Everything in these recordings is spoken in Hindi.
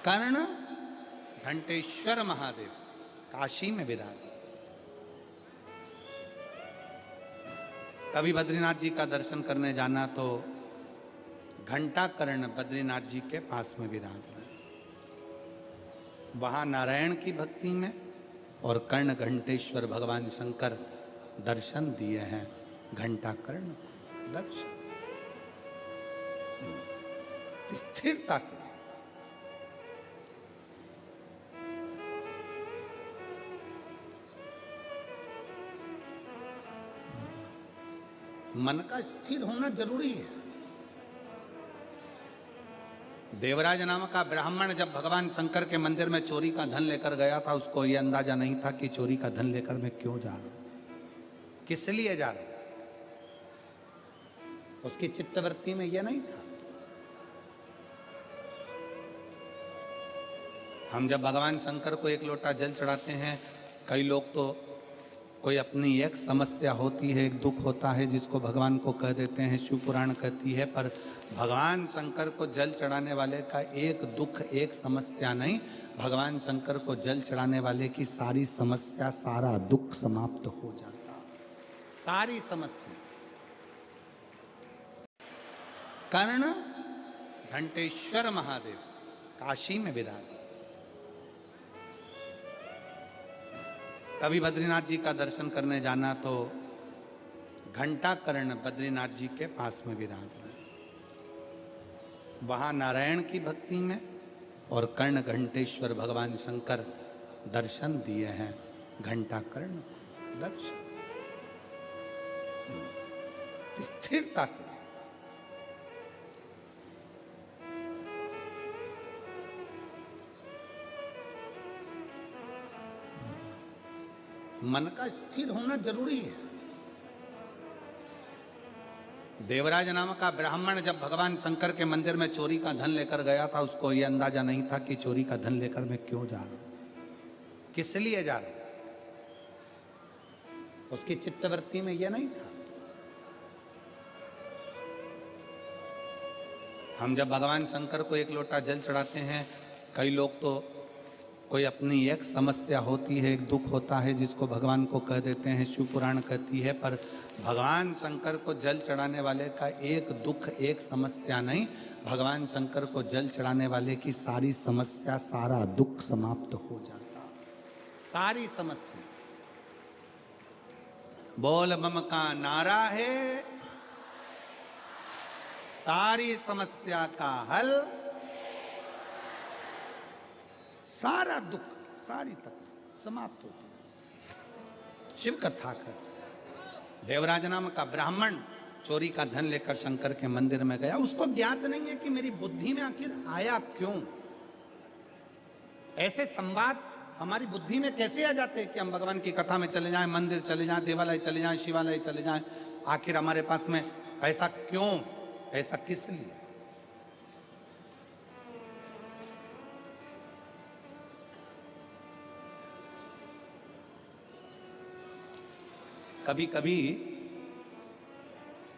कर्ण घंटेश्वर महादेव काशी में विराज। कभी बद्रीनाथ जी का दर्शन करने जाना तो घंटा कर्ण बद्रीनाथ जी के पास में विराज रहे, वहां नारायण की भक्ति में, और कर्ण घंटेश्वर भगवान शंकर दर्शन दिए हैं। घंटा कर्ण दर्शन स्थिरता के लिए। मन का स्थिर होना जरूरी है। देवराज नाम का ब्राह्मण जब भगवान शंकर के मंदिर में चोरी का धन लेकर गया था, उसको यह अंदाजा नहीं था कि चोरी का धन लेकर मैं क्यों जा रहा हूं, किस लिए जा रहा हूं। उसकी चित्तवृत्ति में यह नहीं था। हम जब भगवान शंकर को एक लोटा जल चढ़ाते हैं, कई लोग तो कोई अपनी एक समस्या होती है, एक दुख होता है, जिसको भगवान को कह देते हैं, शिव पुराण कहती है, पर भगवान शंकर को जल चढ़ाने वाले का एक दुख एक समस्या नहीं, भगवान शंकर को जल चढ़ाने वाले की सारी समस्या सारा दुख समाप्त हो जाता, सारी समस्या। कर्ण घंटेश्वर महादेव काशी में विराज। कभी बद्रीनाथ जी का दर्शन करने जाना तो घंटा कर्ण बद्रीनाथ जी के पास में विराज रहे, वहां नारायण की भक्ति में, और कर्ण घंटेश्वर भगवान शंकर दर्शन दिए हैं। घंटा कर्ण दर्शन स्थिरता के लिए। मन का स्थिर होना जरूरी है। देवराज नाम का ब्राह्मण जब भगवान शंकर के मंदिर में चोरी का धन लेकर गया था, उसको यह अंदाजा नहीं था कि चोरी का धन लेकर मैं क्यों जा रहा हूं, किस लिए जा रहा हूं। उसकी चित्तवृत्ति में यह नहीं था। हम जब भगवान शंकर को एक लोटा जल चढ़ाते हैं, कई लोग तो कोई अपनी एक समस्या होती है, एक दुख होता है, जिसको भगवान को कह देते हैं, शिव पुराण कहती है, पर भगवान शंकर को जल चढ़ाने वाले का एक दुख एक समस्या नहीं, भगवान शंकर को जल चढ़ाने वाले की सारी समस्या सारा दुख समाप्त हो जाता, सारी समस्या। बोल बम का नारा है, सारी समस्या का हल, सारा दुख सारी तकलीफ समाप्त होती है। शिव कथा कर देवराज नाम का ब्राह्मण चोरी का धन लेकर शंकर के मंदिर में गया, उसको ज्ञात नहीं है कि मेरी बुद्धि में आखिर आया क्यों। ऐसे संवाद हमारी बुद्धि में कैसे आ जाते हैं कि हम भगवान की कथा में चले जाएं, मंदिर चले जाएं, देवालय चले जाएं, शिवालय चले जाएं, आखिर हमारे पास में ऐसा क्यों, ऐसा किस लिए। कभी कभी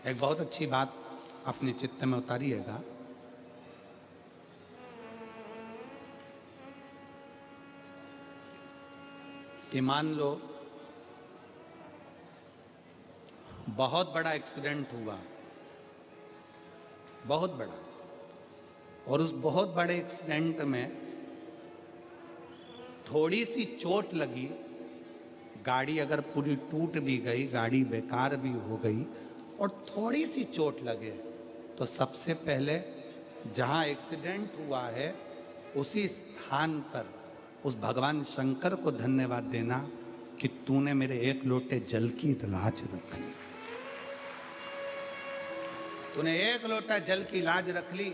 एक बहुत अच्छी बात अपने चित्त में उतारिएगा। कि मान लो बहुत बड़ा एक्सीडेंट हुआ, बहुत बड़ा, और उस बहुत बड़े एक्सीडेंट में थोड़ी सी चोट लगी, गाड़ी अगर पूरी टूट भी गई, गाड़ी बेकार भी हो गई, और थोड़ी सी चोट लगे, तो सबसे पहले जहां एक्सीडेंट हुआ है उसी स्थान पर उस भगवान शंकर को धन्यवाद देना कि तूने मेरे एक लोटे जल की लाज रख ली, तूने एक लोटा जल की लाज रख ली।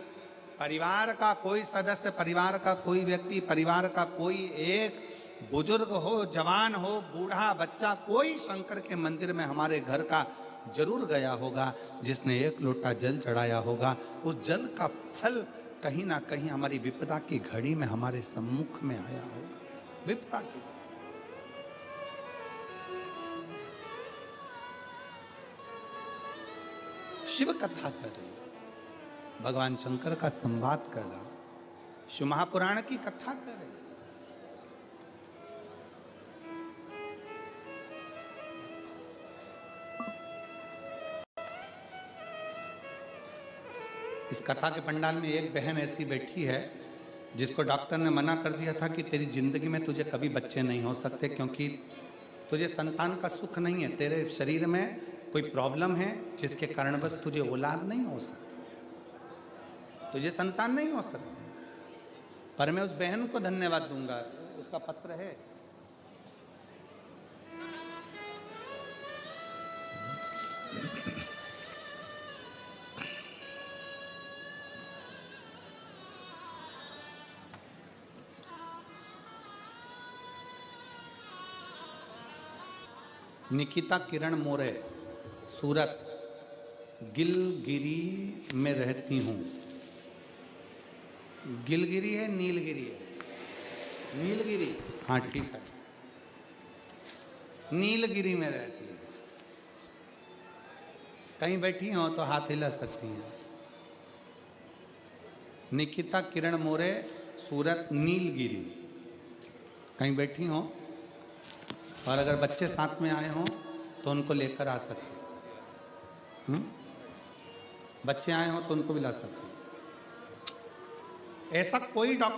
परिवार का कोई सदस्य, परिवार का कोई व्यक्ति, परिवार का कोई एक बुजुर्ग हो, जवान हो, बूढ़ा, बच्चा, कोई शंकर के मंदिर में हमारे घर का जरूर गया होगा, जिसने एक लोटा जल चढ़ाया होगा। उस जल का फल कहीं ना कहीं हमारी विपदा की घड़ी में हमारे सम्मुख में आया होगा, विपदा की। शिव कथा कर रही, भगवान शंकर का संवाद कर रहा, शिव महापुराण की कथा कर रहे हैं। इस कथा के पंडाल में एक बहन ऐसी बैठी है जिसको डॉक्टर ने मना कर दिया था कि तेरी जिंदगी में तुझे कभी बच्चे नहीं हो सकते, क्योंकि तुझे संतान का सुख नहीं है, तेरे शरीर में कोई प्रॉब्लम है जिसके कारणवश तुझे औलाद नहीं हो सकती, तुझे संतान नहीं हो सकती। पर मैं उस बहन को धन्यवाद दूंगा, उसका पत्र है। निकिता किरण मोरे, सूरत, गिलगिरी में रहती हूँ। गिलगिरी है नीलगिरी है? नीलगिरी, हाँ ठीक है। नीलगिरी में रहती है। कहीं बैठी हो तो हाथ हिला सकती हैं। निकिता किरण मोरे, सूरत, नीलगिरी। कहीं बैठी हो और अगर बच्चे साथ में आए हों तो उनको लेकर आ सकते, बच्चे आए हों तो उनको भी ला सकते। ऐसा कोई डॉक्टर